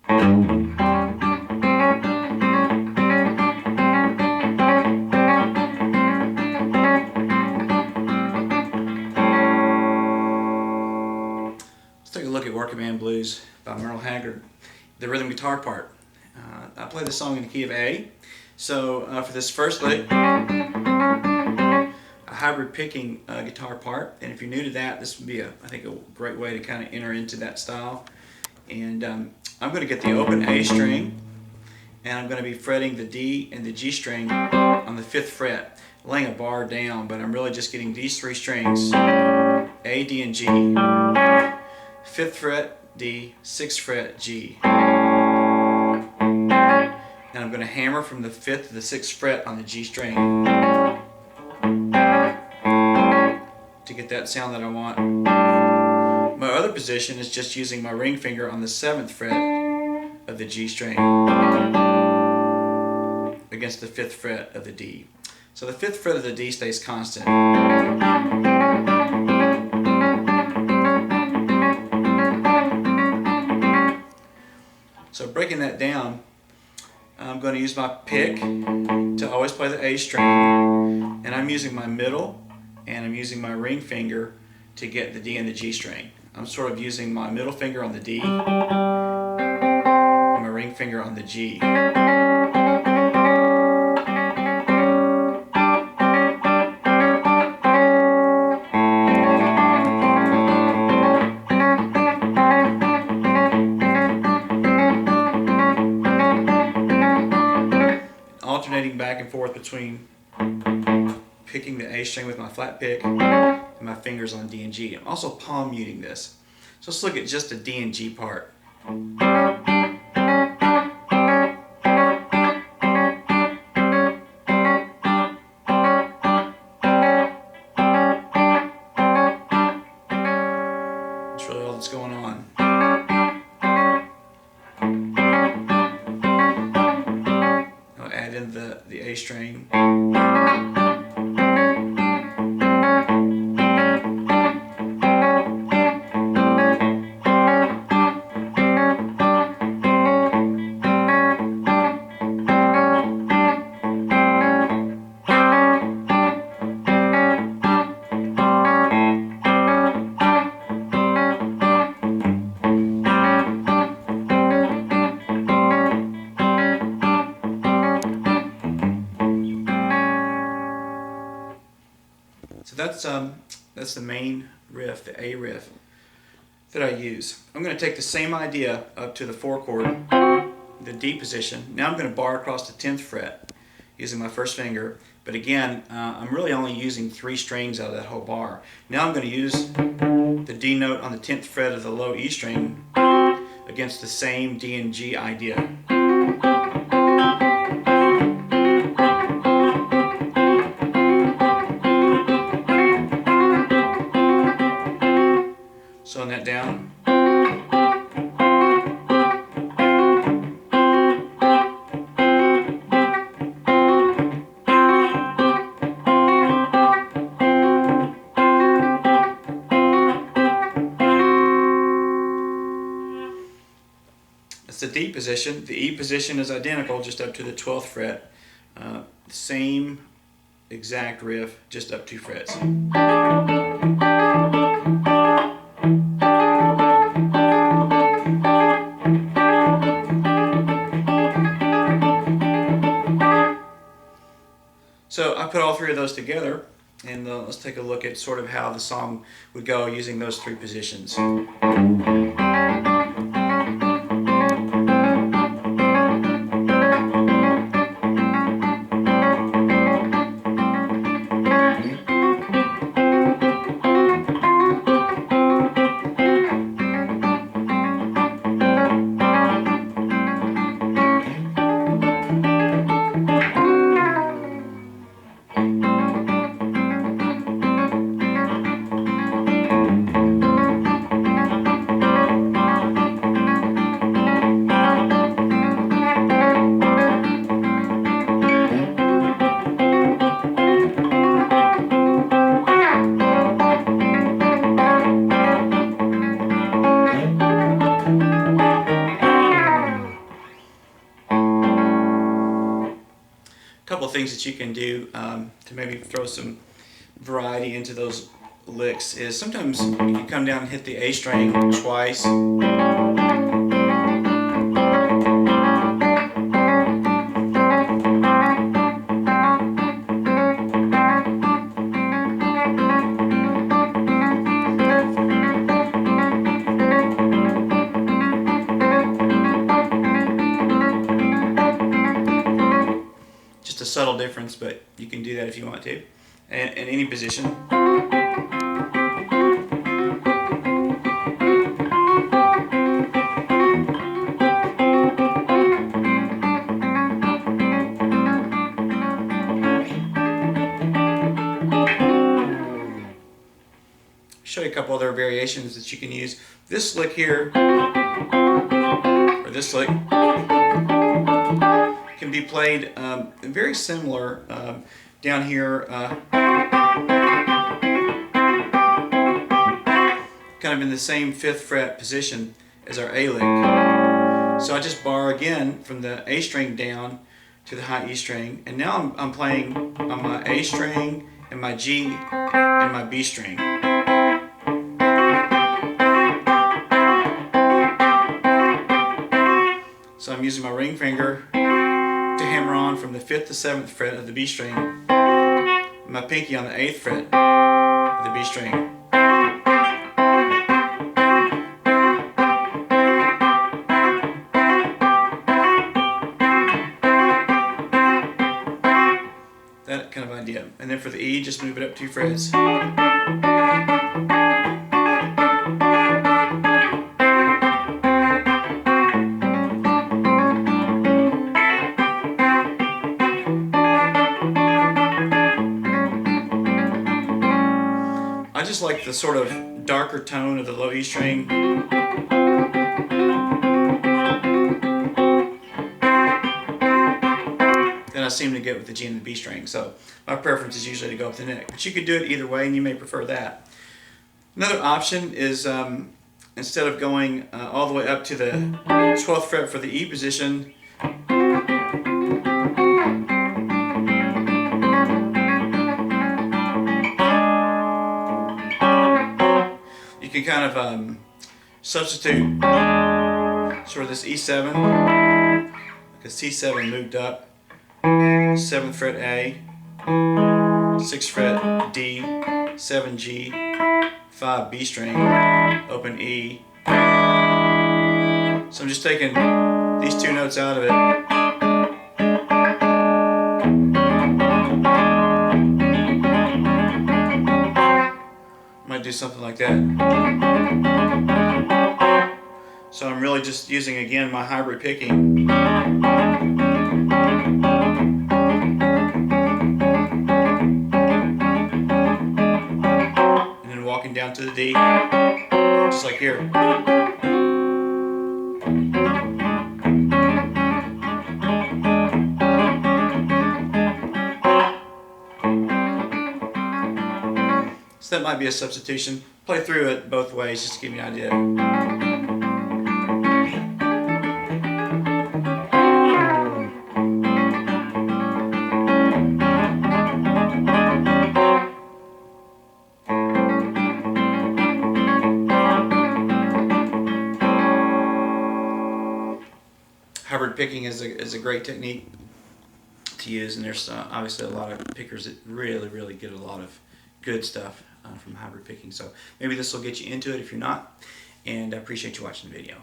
Let's take a look at Working Man Blues by Merle Haggard, the rhythm guitar part. I play this song in the key of A. So for this first lick, a hybrid picking guitar part, and if you're new to that, this would be, I think, a great way to kind of enter into that style. And I'm going to get the open A string, and I'm going to be fretting the D and the G string on the 5th fret, laying a bar down, but I'm really just getting these three strings, A, D, and G. 5th fret, D, 6th fret, G. And I'm going to hammer from the 5th to the 6th fret on the G string to get that sound that I want. My other position is just using my ring finger on the 7th fret of the G string against the 5th fret of the D. So the 5th fret of the D stays constant. So breaking that down, I'm going to use my pick to always play the A string, and I'm using my middle and I'm using my ring finger to get the D and the G string. I'm sort of using my middle finger on the D and my ring finger on the G. Alternating back and forth between picking the A string with my flat pick and my fingers on D and G. I'm also palm muting this. So let's look at just the D and G part. That's really all that's going on. I'll add in the A string. So that's the main riff, the A riff that I use. I'm going to take the same idea up to the 4 chord, the D position. Now I'm going to bar across the 10th fret using my first finger, but again, I'm really only using 3 strings out of that whole bar. Now I'm going to use the D note on the 10th fret of the low E string against the same D and G idea. Slowing that down. That's the D position. The E position is identical, just up to the 12th fret. Same exact riff, just up 2 frets. So I put all 3 of those together, and let's take a look at sort of how the song would go using those 3 positions. couple of things that you can do to maybe throw some variety into those licks is sometimes you can come down and hit the A string twice. Just a subtle difference, but you can do that if you want to, and in any position. Show you a couple other variations that you can use. This lick here, or this lick, can be played very similar down here, kind of in the same 5th fret position as our A lick. So I just bar again from the A string down to the high E string, and now I'm playing on my A string and my G and my B string. So I'm using my ring finger to hammer on from the 5th to 7th fret of the B string, and my pinky on the 8th fret of the B string. That kind of idea. And then for the E, just move it up 2 frets. I just like the sort of darker tone of the low E string. That I seem to get with the G and the B string. So my preference is usually to go up the neck. But you could do it either way, and you may prefer that. Another option is instead of going all the way up to the 12th fret for the E position, you can kind of substitute sort of this E7, because C7 moved up, 7th fret A, 6th fret D, 7 G, 5 B string, open E. So I'm just taking these 2 notes out of it. Might do something like that. So I'm really just using again my hybrid picking. And then walking down to the D, just like here. So that might be a substitution. Play through it both ways just to give you an idea. Hybrid picking is a great technique to use, and there's obviously a lot of pickers that really get a lot of good stuff from hybrid picking. So maybe this will get you into it if you're not, and I appreciate you watching the video.